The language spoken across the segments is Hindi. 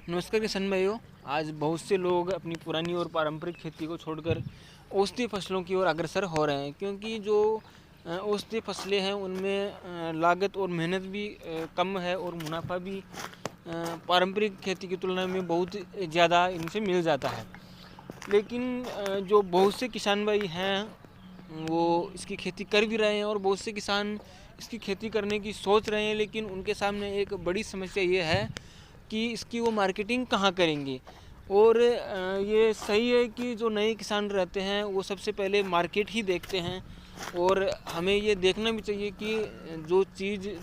नमस्कार किसान भाइयों। आज बहुत से लोग अपनी पुरानी और पारंपरिक खेती को छोड़कर औषधीय फसलों की ओर अग्रसर हो रहे हैं, क्योंकि जो औषधीय फसलें हैं उनमें लागत और मेहनत भी कम है और मुनाफा भी पारंपरिक खेती की तुलना में बहुत ज़्यादा इनसे मिल जाता है। लेकिन जो बहुत से किसान भाई हैं वो इसकी खेती कर भी रहे हैं और बहुत से किसान इसकी खेती करने की सोच रहे हैं, लेकिन उनके सामने एक बड़ी समस्या ये है कि इसकी वो मार्केटिंग कहाँ करेंगे। और ये सही है कि जो नए किसान रहते हैं वो सबसे पहले मार्केट ही देखते हैं, और हमें ये देखना भी चाहिए कि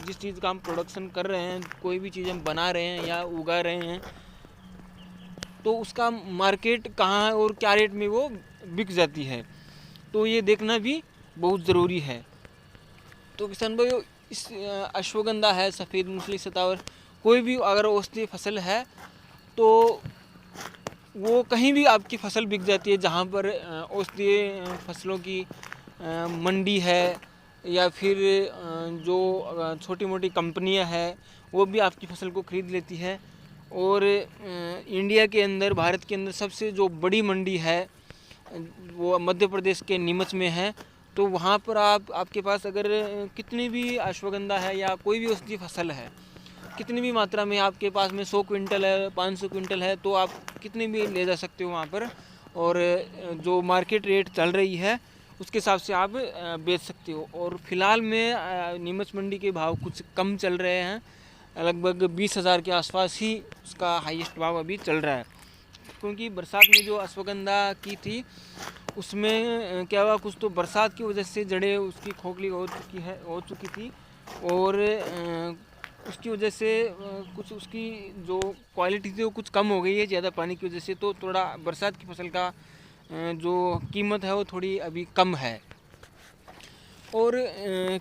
जिस चीज़ का हम प्रोडक्शन कर रहे हैं, कोई भी चीज़ हम बना रहे हैं या उगा रहे हैं, तो उसका मार्केट कहाँ है और क्या रेट में वो बिक जाती है, तो ये देखना भी बहुत ज़रूरी है। तो किसान भाई, इस अश्वगंधा है, सफ़ेद मूंगफली, सतावर, कोई भी अगर औषधीय फसल है तो वो कहीं भी आपकी फसल बिक जाती है। जहाँ पर औषधीय फसलों की मंडी है या फिर जो छोटी मोटी कंपनियां हैं वो भी आपकी फसल को ख़रीद लेती है। और इंडिया के अंदर, भारत के अंदर सबसे जो बड़ी मंडी है वो मध्य प्रदेश के नीमच में है। तो वहाँ पर आपके पास अगर कितनी भी अश्वगंधा है या कोई भी औषधीय फसल है, कितनी भी मात्रा में आपके पास में 100 क्विंटल है, 500 क्विंटल है, तो आप कितनी भी ले जा सकते हो वहाँ पर, और जो मार्केट रेट चल रही है उसके हिसाब से आप बेच सकते हो। और फिलहाल में नीमच मंडी के भाव कुछ कम चल रहे हैं, लगभग 20,000 के आसपास ही उसका हाईएस्ट भाव अभी चल रहा है। क्योंकि बरसात में जो अश्वगंधा की थी उसमें क्या हुआ, कुछ तो बरसात की वजह से जड़ें उसकी खोखली हो चुकी थी, और उसकी वजह से कुछ उसकी जो क्वालिटी थी वो कुछ कम हो गई है ज़्यादा पानी की वजह से। तो थोड़ा बरसात की फसल का जो कीमत है वो थोड़ी अभी कम है। और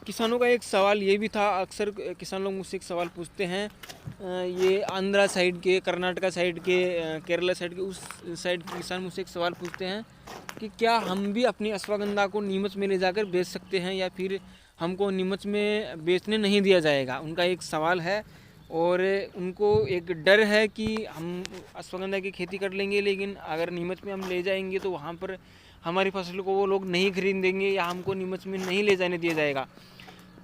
किसानों का एक सवाल ये भी था, अक्सर किसान लोग मुझसे एक सवाल पूछते हैं, ये आंध्रा साइड के, कर्नाटका साइड के, केरला साइड के, उस साइड के किसान मुझसे एक सवाल पूछते हैं कि क्या हम भी अपनी अश्वगंधा को नीमच में ले जाकर बेच सकते हैं या फिर हमको नीमच में बेचने नहीं दिया जाएगा। उनका एक सवाल है, और उनको एक डर है कि हम अश्वगंधा की खेती कर लेंगे लेकिन अगर नीमच में हम ले जाएंगे तो वहाँ पर हमारी फसल को वो लोग नहीं खरीदेंगे या हमको नीमच में नहीं ले जाने दिया जाएगा।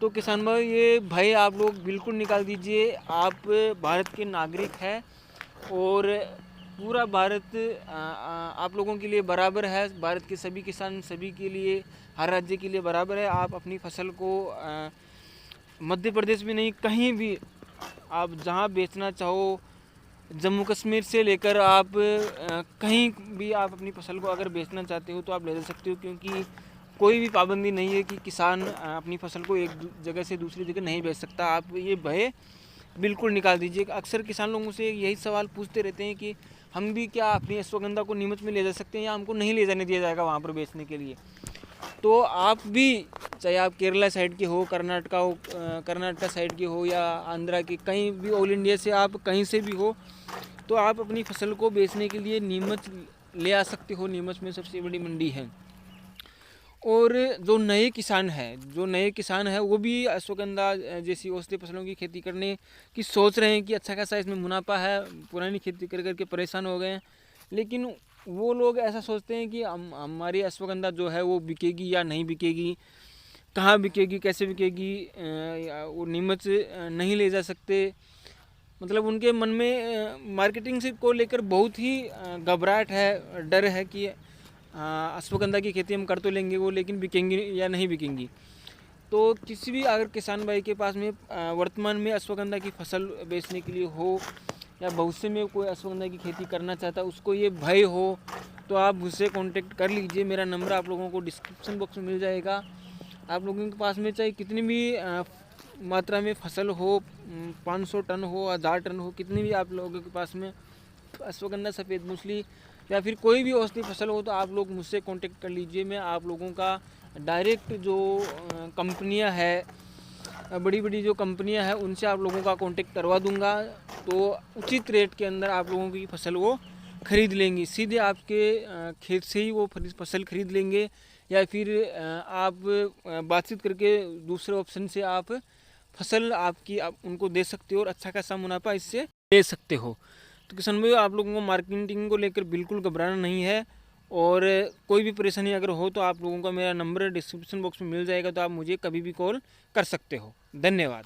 तो किसान भाई, ये भय आप लोग बिल्कुल निकाल दीजिए। आप भारत के नागरिक हैं और पूरा भारत आप लोगों के लिए बराबर है। भारत के सभी किसान, सभी के लिए, हर राज्य के लिए बराबर है। आप अपनी फसल को मध्य प्रदेश में नहीं, कहीं भी आप जहाँ बेचना चाहो, जम्मू कश्मीर से लेकर आप कहीं भी आप अपनी फसल को अगर बेचना चाहते हो तो आप ले जा सकते हो, क्योंकि कोई भी पाबंदी नहीं है कि किसान अपनी फसल को एक जगह से दूसरी जगह नहीं बेच सकता। आप ये भय बिल्कुल निकाल दीजिए। अक्सर किसान लोगों से यही सवाल पूछते रहते हैं कि हम भी क्या अपनी अश्वगंधा को नीमच में ले जा सकते हैं या हमको नहीं ले जाने दिया जाएगा वहाँ पर बेचने के लिए। तो आप भी, चाहे आप केरला साइड के हो, कर्नाटका साइड के हो या आंध्रा के, कहीं भी ऑल इंडिया से आप कहीं से भी हो, तो आप अपनी फसल को बेचने के लिए नीमच ले आ सकते हो। नीमच में सबसे बड़ी मंडी है। और जो नए किसान है वो भी अश्वगंधा जैसी औषधीय फसलों की खेती करने की सोच रहे हैं कि अच्छा खासा इसमें मुनाफा है, पुरानी खेती कर करके परेशान हो गए हैं। लेकिन वो लोग ऐसा सोचते हैं कि हमारी अश्वगंधा जो है वो बिकेगी या नहीं बिकेगी, कहाँ बिकेगी, कैसे बिकेगी, वो नीमच नहीं ले जा सकते। मतलब उनके मन में मार्केटिंग से को लेकर बहुत ही घबराहट है, डर है कि अश्वगंधा की खेती हम कर तो लेंगे वो, लेकिन बिकेंगी या नहीं बिकेंगी। तो किसी भी अगर किसान भाई के पास में वर्तमान में अश्वगंधा की फसल बेचने के लिए हो या भविष्य में कोई अश्वगंधा की खेती करना चाहता है, उसको ये भय हो, तो आप मुझसे कांटेक्ट कर लीजिए। मेरा नंबर आप लोगों को डिस्क्रिप्शन बॉक्स में मिल जाएगा। आप लोगों के पास में चाहे कितनी भी मात्रा में फसल हो, 500 टन हो, 1000 टन हो, कितनी भी आप लोगों के पास में अश्वगंधा, सफ़ेद मूंगफली या फिर कोई भी औषधीय फसल हो, तो आप लोग मुझसे कांटेक्ट कर लीजिए। मैं आप लोगों का डायरेक्ट जो कंपनियां है, बड़ी बड़ी जो कंपनियां हैं, उनसे आप लोगों का कांटेक्ट करवा दूंगा। तो उचित रेट के अंदर आप लोगों की फसल वो ख़रीद लेंगी, सीधे आपके खेत से ही वो फसल ख़रीद लेंगे, या फिर आप बातचीत करके दूसरे ऑप्शन से आप फसल आपकी आप उनको दे सकते हो और अच्छा खासा मुनाफा इससे ले सकते हो। तो किसान भाई आप लोगों को मार्केटिंग को लेकर बिल्कुल घबराना नहीं है, और कोई भी परेशानी अगर हो तो आप लोगों का मेरा नंबर डिस्क्रिप्शन बॉक्स में मिल जाएगा, तो आप मुझे कभी भी कॉल कर सकते हो। धन्यवाद।